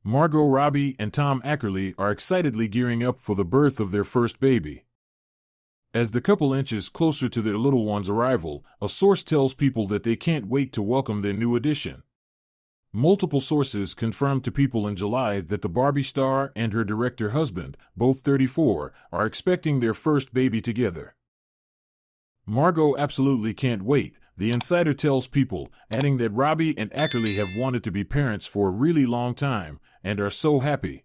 Margot Robbie and Tom Ackerley are excitedly gearing up for the birth of their first baby. As the couple inches closer to their little one's arrival, a source tells people that they can't wait to welcome their new addition. Multiple sources confirmed to People in July that the Barbie star and her director husband, both 34, are expecting their first baby together. Margot absolutely can't wait, the insider tells People, adding that Robbie and Ackerley have wanted to be parents for a really long time, and are so happy.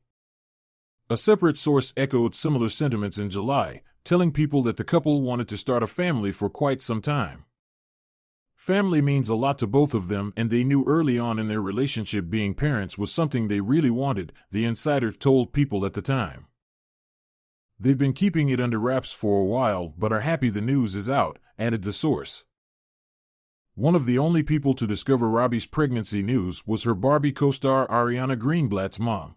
A separate source echoed similar sentiments in July, telling People that the couple wanted to start a family for quite some time. Family means a lot to both of them, and they knew early on in their relationship being parents was something they really wanted, the insider told People at the time. They've been keeping it under wraps for a while, but are happy the news is out, added the source. One of the only people to discover Robbie's pregnancy news was her Barbie co-star Ariana Greenblatt's mom.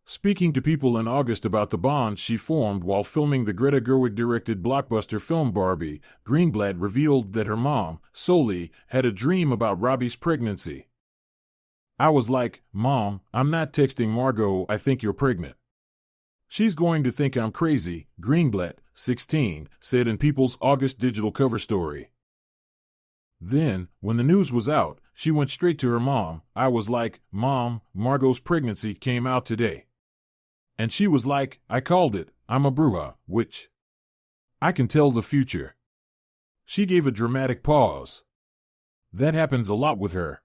Speaking to People in August about the bond she formed while filming the Greta Gerwig-directed blockbuster film Barbie, Greenblatt revealed that her mom, Soli, had a dream about Robbie's pregnancy. "I was like, Mom, I'm not texting Margot, I think you're pregnant. She's going to think I'm crazy," Greenblatt, 16, said in People's August digital cover story. Then, when the news was out, she went straight to her mom. "I was like, Mom, Margot's pregnancy came out today. And she was like, I called it, I'm a bruja, which I can tell the future." She gave a dramatic pause. That happens a lot with her.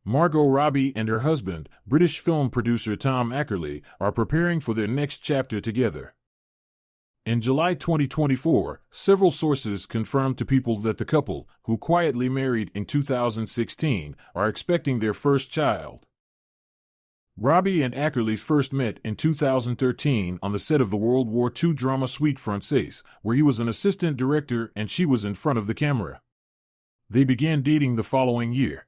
Margot Robbie and her husband, British film producer Tom Ackerley, are preparing for their next chapter together. In July 2024, several sources confirmed to People that the couple, who quietly married in 2016, are expecting their first child. Robbie and Ackerley first met in 2013 on the set of the World War II drama Suite Française, where he was an assistant director and she was in front of the camera. They began dating the following year.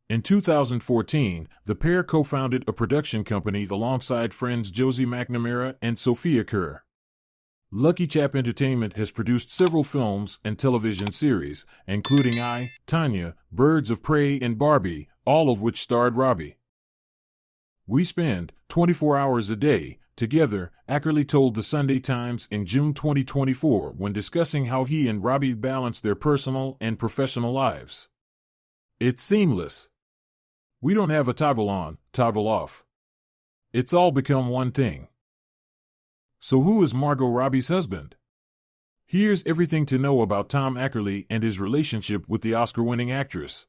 In 2014, the pair co-founded a production company alongside friends Josie McNamara and Sophia Kerr. Lucky Chap Entertainment has produced several films and television series, including I, Tanya, Birds of Prey and Barbie, all of which starred Robbie. "We spend 24 hours a day together," Ackerley told the Sunday Times in June 2024 when discussing how he and Robbie balance their personal and professional lives. "It's seamless. We don't have a toggle on, toggle off. It's all become one thing." So who is Margot Robbie's husband? Here's everything to know about Tom Ackerley and his relationship with the Oscar-winning actress.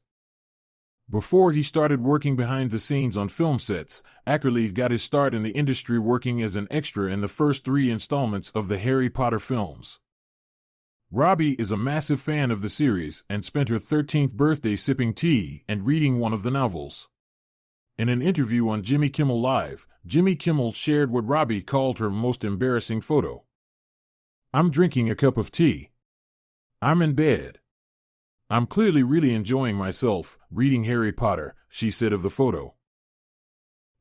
Before he started working behind the scenes on film sets, Ackerley got his start in the industry working as an extra in the first 3 installments of the Harry Potter films. Robbie is a massive fan of the series and spent her 13th birthday sipping tea and reading one of the novels. In an interview on Jimmy Kimmel Live, Jimmy Kimmel shared what Robbie called her most embarrassing photo. "I'm drinking a cup of tea. I'm in bed. I'm clearly really enjoying myself, reading Harry Potter," she said of the photo.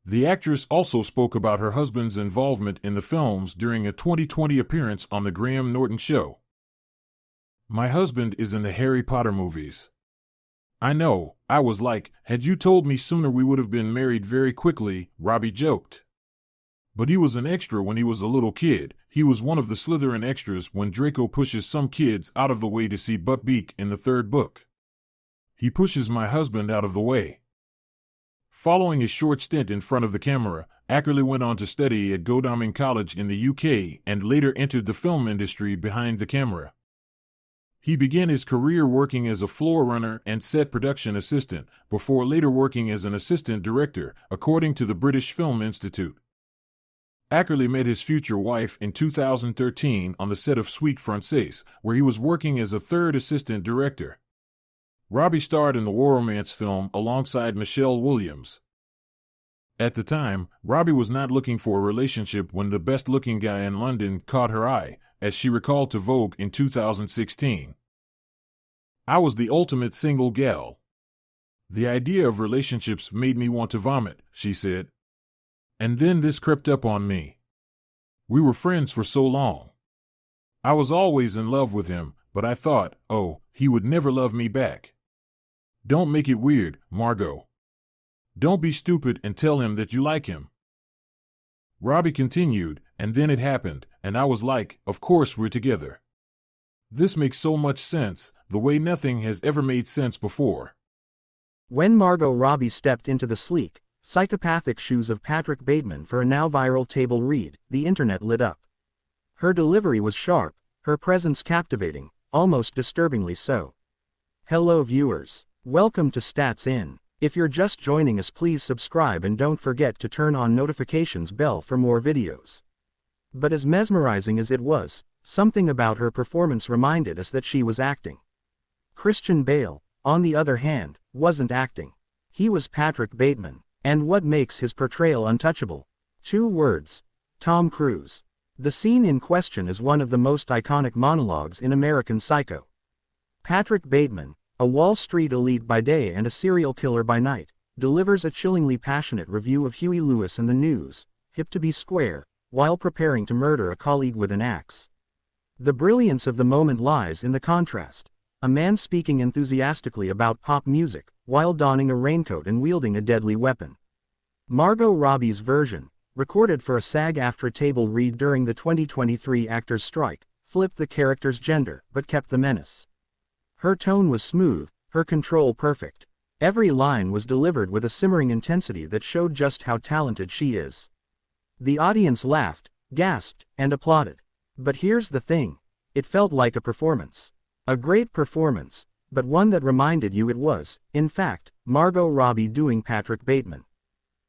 The actress also spoke about her husband's involvement in the films during a 2020 appearance on The Graham Norton Show. "My husband is in the Harry Potter movies. I know, I was like, had you told me sooner we would have been married very quickly," Robbie joked. But he was an extra when he was a little kid. He was one of the Slytherin extras when Draco pushes some kids out of the way to see Buckbeak in the 3rd book. "He pushes my husband out of the way." Following a short stint in front of the camera, Ackerley went on to study at Godalming College in the UK and later entered the film industry behind the camera. He began his career working as a floor runner and set production assistant, before later working as an assistant director, according to the British Film Institute. Ackerley met his future wife in 2013 on the set of Suite Française, where he was working as a 3rd assistant director. Robbie starred in the war romance film alongside Michelle Williams. At the time, Robbie was not looking for a relationship when the best-looking guy in London caught her eye, as she recalled to Vogue in 2016. "I was the ultimate single gal. The idea of relationships made me want to vomit," she said. "And then this crept up on me. We were friends for so long. I was always in love with him, but I thought, oh, he would never love me back. Don't make it weird, Margot. Don't be stupid and tell him that you like him. Robbie continued, and then it happened, and I was like, of course we're together. This makes so much sense, the way nothing has ever made sense before. When Margot Robbie stepped into the sleek, psychopathic shoes of Patrick Bateman for a now viral table read, the internet lit up. Her delivery was sharp, her presence captivating, almost disturbingly so. Hello viewers. Welcome to Stats In. If you're just joining us, please subscribe and don't forget to turn on notifications bell for more videos. But as mesmerizing as it was, something about her performance reminded us that she was acting. Christian Bale, on the other hand, wasn't acting. He was Patrick Bateman. And what makes his portrayal untouchable? 2 words. Tom Cruise. The scene in question is one of the most iconic monologues in American Psycho. Patrick Bateman, a Wall Street elite by day and a serial killer by night, delivers a chillingly passionate review of Huey Lewis and the News, hip to be square, while preparing to murder a colleague with an axe. The brilliance of the moment lies in the contrast. A man speaking enthusiastically about pop music, while donning a raincoat and wielding a deadly weapon. Margot Robbie's version, recorded for a SAG-AFTRA table read during the 2023 actors' strike, flipped the character's gender, but kept the menace. Her tone was smooth, her control perfect. Every line was delivered with a simmering intensity that showed just how talented she is. The audience laughed, gasped, and applauded. But here's the thing. It felt like a performance. A great performance, but one that reminded you it was, in fact, Margot Robbie doing Patrick Bateman.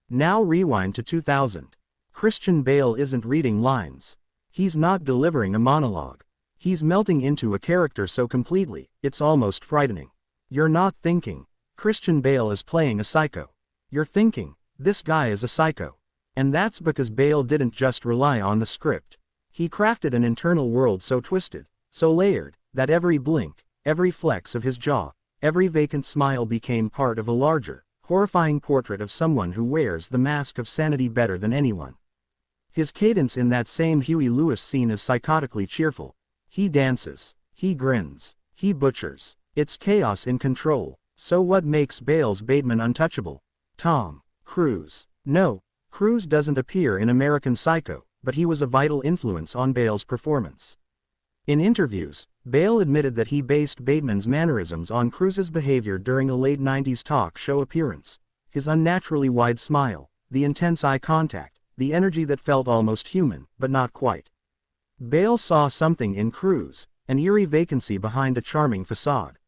Now rewind to 2000. Christian Bale isn't reading lines. He's not delivering a monologue. He's melting into a character so completely, it's almost frightening. You're not thinking, Christian Bale is playing a psycho. You're thinking, this guy is a psycho. And that's because Bale didn't just rely on the script. He crafted an internal world so twisted, so layered, that every blink, every flex of his jaw, every vacant smile became part of a larger, horrifying portrait of someone who wears the mask of sanity better than anyone. His cadence in that same Huey Lewis scene is psychotically cheerful. He dances, he grins, he butchers. It's chaos in control. So what makes Bale's Bateman untouchable? Tom Cruise. No, Cruise doesn't appear in American Psycho, but he was a vital influence on Bale's performance. In interviews, Bale admitted that he based Bateman's mannerisms on Cruise's behavior during a late 90s talk show appearance. His unnaturally wide smile, the intense eye contact, the energy that felt almost human, but not quite. Bale saw something in Cruise, an eerie vacancy behind a charming facade.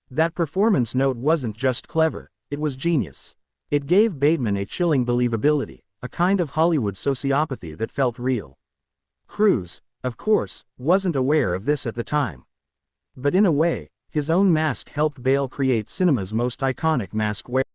That performance note wasn't just clever, it was genius. It gave Bateman a chilling believability, a kind of Hollywood sociopathy that felt real. Cruise, of course, wasn't aware of this at the time. But in a way, his own mask helped Bale create cinema's most iconic mask wearer.